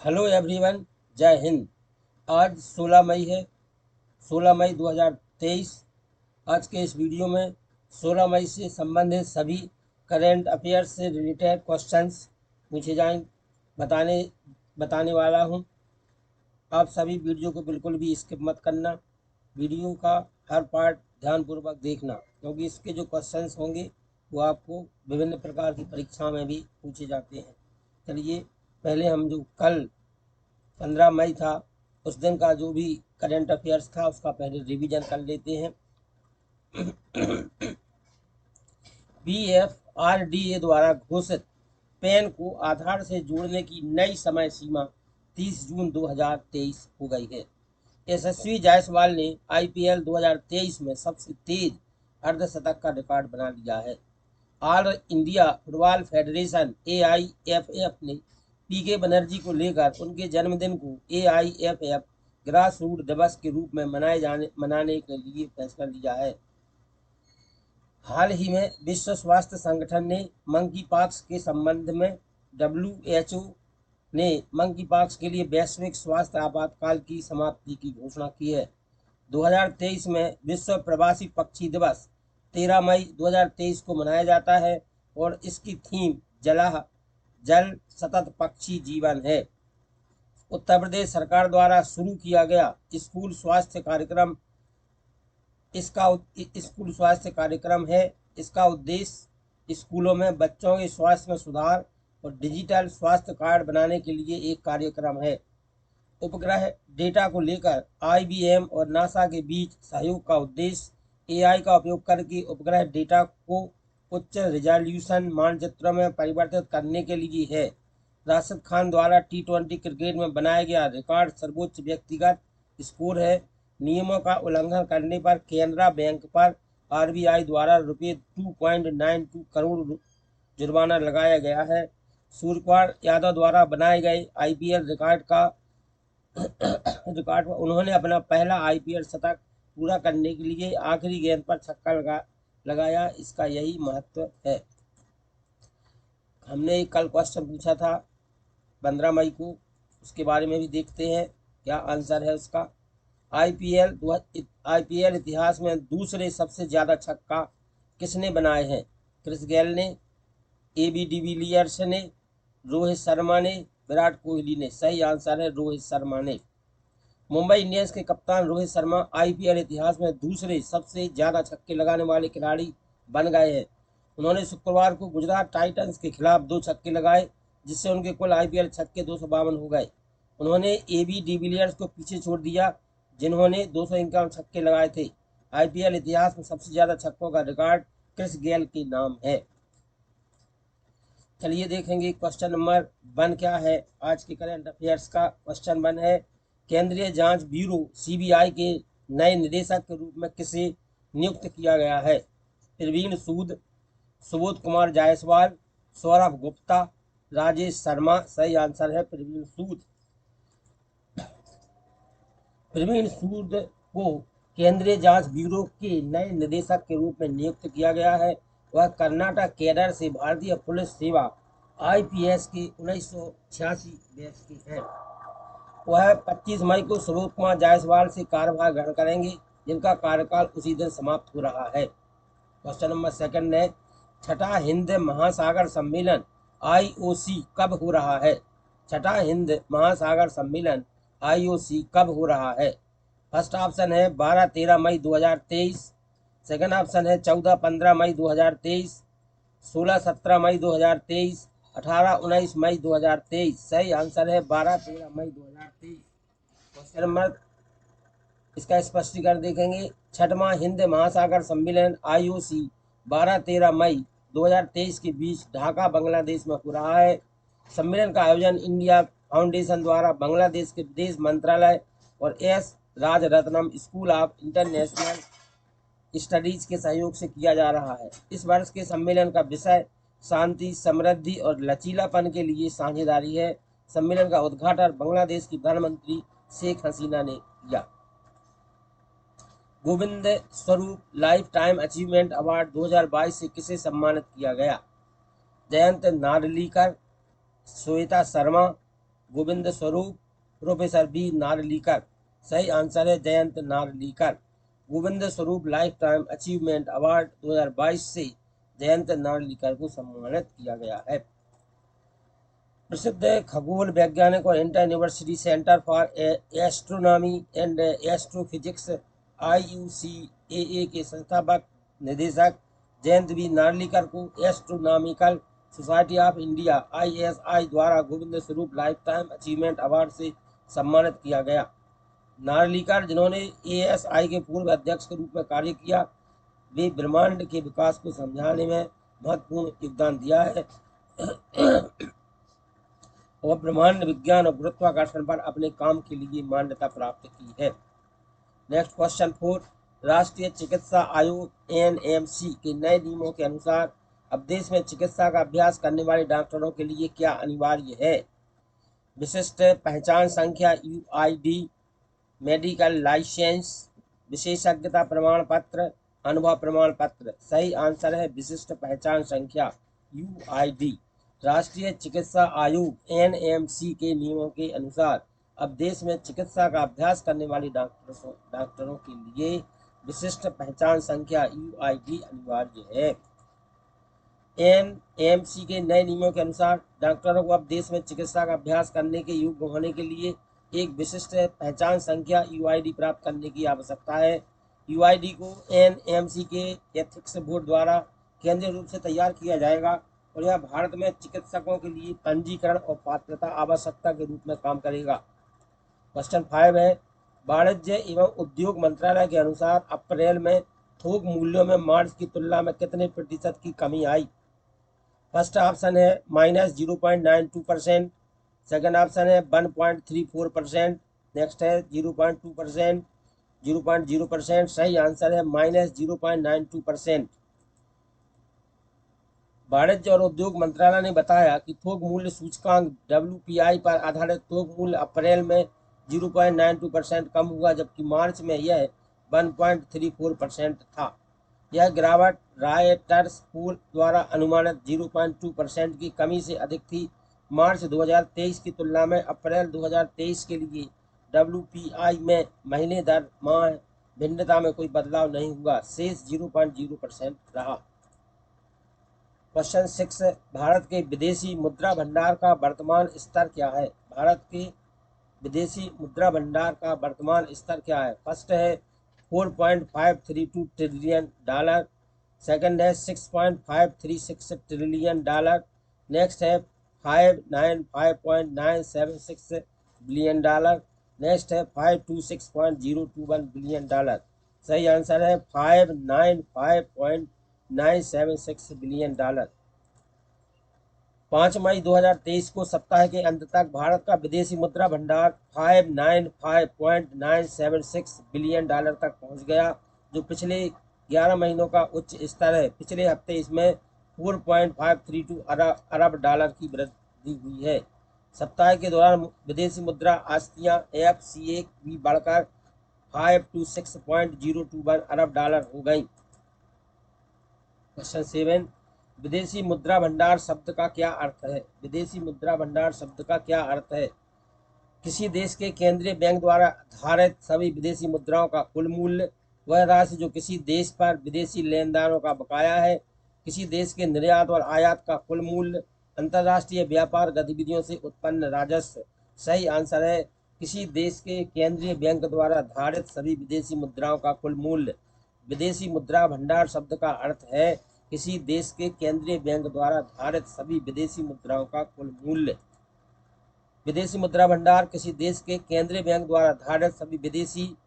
Hello everyone, जय हिंद। आज 16 मई है। 16 मई 2023। आज के इस वीडियो में 16 मई से संबंधित सभी करेंट अफेयर्स से रिलेटेड क्वेश्चंस पूछे जाएं बताने बताने वाला हूं। आप सभी वीडियो को बिल्कुल भी स्किप मत करना। वीडियो का हर पार्ट ध्यानपूर्वक देखना, क्योंकि इसके जो क्वेश्चंस होंगे वो आपको विभिन्न प्रकार की परीक्षा में भी पूछे जाते हैं। चलिए, पहले हम जो कल 15 मई था उस दिन का जो भी करंट अफेयर्स था उसका पहले रिवीजन कर लेते हैं। PFRDA द्वारा घोषित पैन को आधार से जोड़ने की नई समय सीमा 30 जून 2023 हो गई है। यशस्वी जायसवाल ने IPL 2023 में सबसे तेज अर्धशतक का रिकॉर्ड बना लिया है। All India football federation AIFF ने PK बनर्जी को लेकर उनके जन्मदिन को AIFF ग्रास रूट दिवस के रूप में मनाने के लिए फैसला लिया है। हाल ही में विश्व स्वास्थ्य संगठन ने मंकी पॉक्स के संबंध में WHO ने मंकी पॉक्स के लिए वैश्विक स्वास्थ्य आपातकाल की समाप्ति की घोषणा की है। 2023 में विश्व प्रवासी पक्षी दिवस 13 मई 2023 को मनाया जाता है और इसकी थीम जल सतत पक्षी जीवन है। उत्तर प्रदेश सरकार द्वारा शुरू किया गया स्कूल स्वास्थ्य कार्यक्रम है। इसका उद्देश्य स्कूलों में बच्चों के स्वास्थ्य में सुधार और डिजिटल स्वास्थ्य कार्ड बनाने के लिए एक कार्यक्रम है। उपग्रह डेटा को लेकर IBM और नासा के बीच सहयोग का उद्देश्य AI का उपयोग करके उपग्रह डेटा को उच्च रिजोल्यूशन मानचित्रों में परिवर्तित करने के लिए है। राशिद खान द्वारा T20 क्रिकेट में बनाया गया रिकॉर्ड सर्वोच्च व्यक्तिगत स्कोर है। नियमों का उल्लंघन करने पर केनरा बैंक पर RBI द्वारा ₹2.92 करोड़ जुर्माना लगाया गया है। सूर्यकुमार यादव द्वारा बनाए गए IPL रिकॉर्ड पर उन्होंने अपना पहला IPL शतक पूरा करने के लिए आखिरी गेंद पर छक्का लगाया। इसका यही महत्व है। हमने कल क्वेश्चन पूछा था 15 मई को, उसके बारे में भी देखते हैं क्या आंसर है उसका। IPL इतिहास में दूसरे सबसे ज़्यादा छक्का किसने बनाए हैं? क्रिस गेल ने, AB डिविलियर्स ने, रोहित शर्मा ने, विराट कोहली ने। सही आंसर है रोहित शर्मा ने। मुंबई इंडियंस के कप्तान रोहित शर्मा IPL इतिहास में दूसरे सबसे ज़्यादा छक्के लगाने वाले खिलाड़ी बन गए हैं। उन्होंने शुक्रवार को गुजरात टाइटंस के खिलाफ 2 छक्के लगाए, जिससे उनके कुल IPL छक्के 252 हो गए। उन्होंने AB डिविलियर्स को पीछे छोड़ दिया, जिन्होंने 251 छक्के लगाए थे। IPL इतिहास में सबसे ज़्यादा छक्कों का रिकॉर्ड क्रिस गेल के नाम है। चलिए देखेंगे क्वेश्चन नंबर 1 क्या है। आज के करंट अफेयर्स का क्वेश्चन 1 है, केंद्रीय जांच ब्यूरो CBI के नए निदेशक के रूप में किसे नियुक्त किया गया है? प्रवीण सूद, सुबोध कुमार जायसवाल, सौरभ गुप्ता, राजेश शर्मा। सही आंसर है प्रवीण सूद। प्रवीण सूद को केंद्रीय जांच ब्यूरो के नए निदेशक के रूप में नियुक्त किया गया है। वह कर्नाटक कैडर से भारतीय पुलिस सेवा IPS के 1986 बैच के हैं। वह 25 मई को सुबोध कुमार जायसवाल से कार्यभार ग्रहण करेंगे, जिनका कार्यकाल उसी दिन समाप्त हो रहा है। क्वेश्चन नंबर 2 है, छठा हिंद महासागर सम्मेलन IOC कब हो रहा है? छठा हिंद महासागर सम्मेलन IOC कब हो रहा है? फर्स्ट ऑप्शन है 12-13 मई 2023, सेकंड ऑप्शन है 14-15 मई 2023, 16-17 मई 2023, 18-19 मई 2023। सही आंसर है 12-13 मई 2023। क्वेश्चन नंबर इसका स्पष्टीकरण देखेंगे। छठवां हिंद महासागर सम्मेलन IOC 12-13 मई 2023 के बीच ढाका बांग्लादेश में हो रहा है। सम्मेलन का आयोजन इंडिया फाउंडेशन द्वारा बांग्लादेश के विदेश मंत्रालय और S Rajaratnam School of International Studies के सहयोग से किया जा रहा है। इस वर्ष के सम्मेलन का विषय शांति, समृद्धि और लचीलापन के लिए साझेदारी है। सम्मेलन का उद्घाटन बांग्लादेश की प्रधानमंत्री शेख हसीना ने किया। Govind Swarup life time achievement award 2022 से किसे सम्मानित किया गया? Jayant Narlikar, Shweta Sharma, Govind Swarup, professor B नारलीकर। सही आंसर है Jayant नारलीकर। Govind Swarup life time achievement award 2022 से जयंत नारलीकर को सम्मानित किया गया है। प्रसिद्ध खगोल वैज्ञानिक और inter university centre for astronomy and astrophysics IUCAA के संस्थापक निदेशक जयंत बी नार्लिकर को astronomical society of India ISI द्वारा Govind Swarup life time achievement award से सम्मानित किया गया। नार्लिकर, जिन्होंने ASI के पूर्व अध्यक्ष के रूप में कार्य किया, वे ब्रह्मांड के विकास को समझाने में महत्वपूर्ण योगदान दिया है और ब्रह्मांड विज्ञान और गुरुत्वाकर्षण पर अपने काम के लिए मान्यता प्राप्त की है। नेक्स्ट क्वेश्चन 4, राष्ट्रीय चिकित्सा आयोग NMC के नए नियमों के अनुसार अब देश में चिकित्सा का अभ्यास करने वाले डॉक्टरों के लिए क्या अनिवार्य है? विशिष्ट पहचान संख्या UID, मेडिकल लाइसेंस, विशेषज्ञता प्रमाण पत्र, अनुभव प्रमाण पत्र। सही आंसर है विशिष्ट पहचान संख्या UID। राष्ट्रीय चिकित्सा आयोग NMC के नियमों के अनुसार अब देश में चिकित्सा का अभ्यास करने वाले डॉक्टरों के लिए विशिष्ट पहचान संख्या UID अनिवार्य है। NMC के नए नियमों के अनुसार डॉक्टरों को अब देश में चिकित्सा का अभ्यास करने के योग्य होने के लिए एक विशिष्ट पहचान संख्या UID प्राप्त करने की आवश्यकता है। UID को NMC के एथिक्स बोर्ड द्वारा केंद्रीय रूप से तैयार किया जाएगा और यह भारत में चिकित्सकों के लिए पंजीकरण और पात्रता आवश्यकता के रूप में काम करेगा। क्वेश्चन 5 है, वाणिज्य एवं उद्योग मंत्रालय के अनुसार अप्रैल में थोक मूल्यों में मार्च की तुलना में कितने प्रतिशत की कमी आई? फर्स्ट ऑप्शन है -0.92%, सेकेंड ऑप्शन है 1.34%, नेक्स्ट है 0.2%, 0.0%। सही आंसर है -0.92%। वाणिज्य और उद्योग मंत्रालय ने बताया कि थोक मूल्य सूचकांक WPI पर आधारित थोक मूल्य अप्रैल में 0.92% कम हुआ, जबकि मार्च में यह 1.34% था। यह गिरावट रॉयटर्स पोल द्वारा अनुमानित 0.2% की कमी से अधिक थी। मार्च 2023 की तुलना में अप्रैल 2023 के लिए WPI में महीने दर माह भिन्नता में कोई बदलाव नहीं हुआ, शेष 0.0% रहा। क्वेश्चन 6, भारत के विदेशी मुद्रा भंडार का वर्तमान स्तर क्या है? भारत के विदेशी मुद्रा भंडार का वर्तमान स्तर क्या है? फर्स्ट है 4.532 ट्रिलियन डॉलर, सेकंड है 6.536 ट्रिलियन डॉलर, नेक्स्ट है 595.976 बिलियन डॉलर, नेक्स्ट है 526.021 बिलियन डॉलर। सही आंसर है 595.976 बिलियन डॉलर। 5 मई 2023 को सप्ताह के अंत तक भारत का विदेशी मुद्रा भंडार 595.976 बिलियन डॉलर तक पहुंच गया, जो पिछले 11 महीनों का उच्च स्तर है। पिछले हफ्ते इसमें 4.532 अरब डॉलर की वृद्धि हुई है। सप्ताह के दौरान विदेशी मुद्रा आस्तियां FCA भी बढ़कर 526.021 अरब डॉलर हो गई। क्वेश्चन 7, विदेशी मुद्रा भंडार शब्द का क्या अर्थ है? विदेशी मुद्रा भंडार शब्द का क्या अर्थ है? किसी देश के केंद्रीय बैंक द्वारा धारित सभी विदेशी मुद्राओं का कुल मूल्य, वह राशि जो किसी देश पर विदेशी लेनदारों का बकाया है, किसी देश के निर्यात और आयात का कुल मूल्य, अंतर्राष्ट्रीय व्यापार गतिविधियों से उत्पन्न राजस्व। सही आंसर है किसी देश के केंद्रीय बैंक द्वारा धारित सभी विदेशी मुद्राओं का कुल मूल्य। विदेशी मुद्रा भंडार शब्द का अर्थ है किसी देश के केंद्रीय बैंक द्वारा धारित सभी विदेशी मुद्राओं का कुल मूल्य। विदेशी मुद्रा भंडार किसी देश के केंद्रीय बैंक द्वारा धारित सभी विदेशी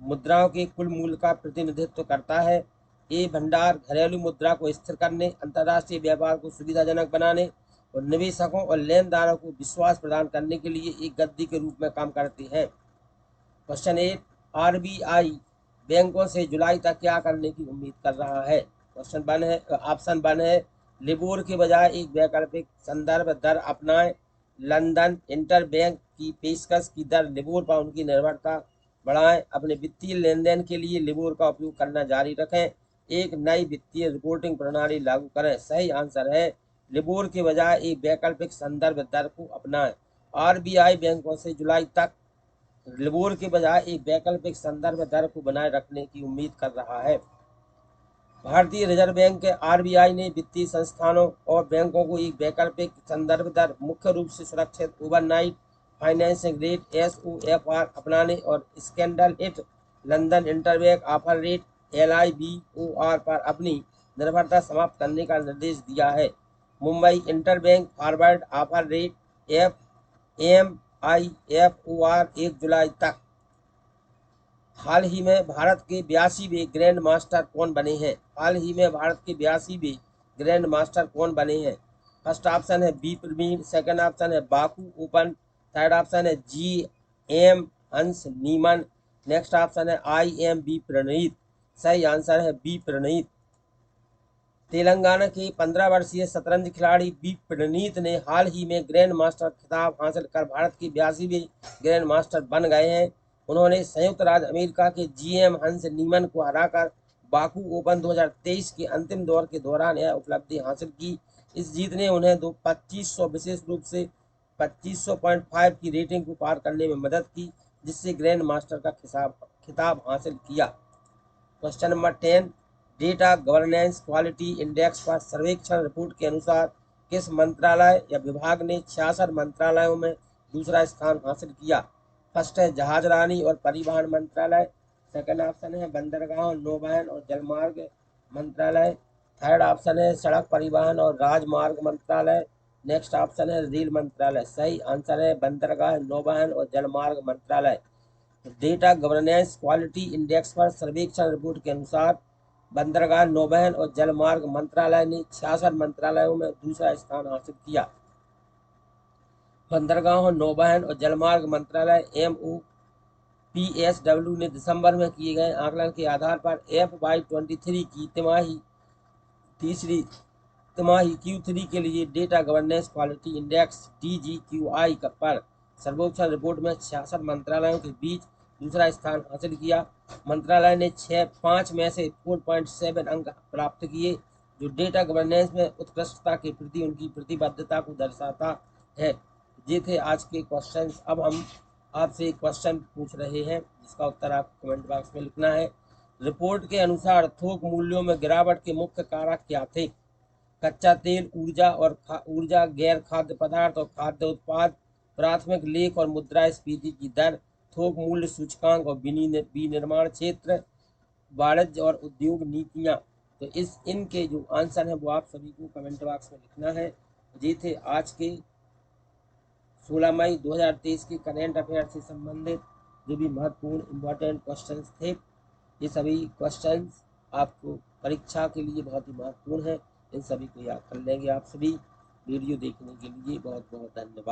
मुद्राओं के कुल मूल्य का प्रतिनिधित्व करता है। ये भंडार घरेलू मुद्रा को स्थिर करने, अंतर्राष्ट्रीय व्यापार को सुविधाजनक बनाने और निवेशकों और लेनदारों को विश्वास प्रदान करने के लिए एक गद्दी के रूप में काम करते हैं। क्वेश्चन 8, RBI बैंकों से जुलाई तक क्या करने की उम्मीद कर रहा है? क्वेश्चन 1 है, ऑप्शन 1 है लिबोर के बजाय एक वैकल्पिक संदर्भ दर अपनाएं। लंदन इंटरबैंक की पेशकश की दर लिबोर पर उनकी निर्भरता बढ़ाएं। अपने वित्तीय लेन देन के लिए लिबोर का उपयोग करना जारी रखें। एक नई वित्तीय रिपोर्टिंग प्रणाली लागू करें। सही आंसर है लिबोर के बजाय एक वैकल्पिक संदर्भ दर को अपनाएं। आरबीआई बैंकों से जुलाई तक लिबोर के बजाय एक वैकल्पिक संदर्भ दर को बनाए रखने की उम्मीद कर रहा है। भारतीय रिजर्व बैंक आरबीआई ने वित्तीय संस्थानों और बैंकों को एक वैकल्पिक संदर्भ दर, मुख्य रूप से सुरक्षित ओवरनाइट फाइनेंसिंग रेट (SOFR) अपनाने और scandal hit London interbank offer rate (LIBOR) पर अपनी निर्भरता समाप्त करने का निर्देश दिया है। Mumbai interbank forward offer rate (MIFOR) 1 जुलाई तक। हाल ही में भारत के 82वें ग्रैंड मास्टर कौन बने हैं? हाल ही में भारत के 82वें ग्रैंड मास्टर कौन बने हैं? फर्स्ट ऑप्शन है बी प्रवीण, सेकंड ऑप्शन है बाकू ओपन, थर्ड ऑप्शन है GM हंस नीमन, नेक्स्ट ऑप्शन है IMB प्रणीत। सही आंसर है बी प्रणीत। तेलंगाना के 15 वर्षीय शतरंज खिलाड़ी बी प्रणीत ने हाल ही में ग्रैंड मास्टर खिताब हासिल कर भारत के 82वें ग्रैंड मास्टर बन गए हैं। उन्होंने संयुक्त राज्य अमेरिका के GM हंस नीमन को हराकर बाकू ओपन 2023 के अंतिम दौर के दौरान यह उपलब्धि हासिल की। इस जीत ने उन्हें 2500 विशेष रूप से 2500.5 की रेटिंग को पार करने में मदद की, जिससे ग्रैंड मास्टर का खिताब हासिल किया। Question number 10, data governance quality index पर सर्वेक्षण रिपोर्ट के अनुसार किस मंत्रालय या विभाग ने 66 मंत्रालयों में दूसरा स्थान हासिल किया? फर्स्ट है जहाजरानी और परिवहन मंत्रालय, सेकंड ऑप्शन है बंदरगाह, नौवहन और जलमार्ग मंत्रालय, थर्ड ऑप्शन है सड़क परिवहन और राजमार्ग मंत्रालय, नेक्स्ट ऑप्शन है रेल मंत्रालय। सही आंसर है बंदरगाह, नौवहन और जलमार्ग मंत्रालय। डेटा गवर्नेंस क्वालिटी इंडेक्स पर सर्वेक्षण रिपोर्ट के अनुसार बंदरगाह, नौवहन और जलमार्ग मंत्रालय ने 66 मंत्रालयों में दूसरा स्थान हासिल किया। बंदरगाह, नौवहन और जलमार्ग मंत्रालय MOPSW ने दिसंबर में किए गए आकलन के आधार पर FY23 की तीसरी तिमाही Q3 के लिए data governance quality index DGQI पर सर्वेक्षण रिपोर्ट में 66 मंत्रालयों के बीच दूसरा स्थान हासिल किया। मंत्रालय ने 5 में से 4.7 अंक प्राप्त किए, जो डेटा गवर्नेंस में उत्कृष्टता के प्रति उनकी प्रतिबद्धता को दर्शाता है। ये थे आज के क्वेश्चंस। अब हम आपसे एक क्वेश्चन पूछ रहे हैं, जिसका उत्तर आपको कमेंट बॉक्स में लिखना है। रिपोर्ट के अनुसार थोक मूल्यों में गिरावट के मुख्य कारक क्या थे? कच्चा तेल, ऊर्जा, गैर खाद्य पदार्थ और खाद्य उत्पाद, प्राथमिक लेख और मुद्रास्फीति की दर, थोक मूल्य सूचकांक और विनिर्माण क्षेत्र, वाणिज्य और उद्योग नीतियां। तो इनके जो आंसर है वो आप सभी को कमेंट बॉक्स में लिखना है। ये थे आज के 16 मई 2023 के करेंट अफेयर से संबंधित जो भी महत्वपूर्ण इम्पोर्टेंट क्वेश्चंस थे। ये सभी क्वेश्चंस आपको परीक्षा के लिए बहुत ही महत्वपूर्ण है। इन सभी को याद कर लेंगे। आप सभी वीडियो देखने के लिए बहुत बहुत धन्यवाद।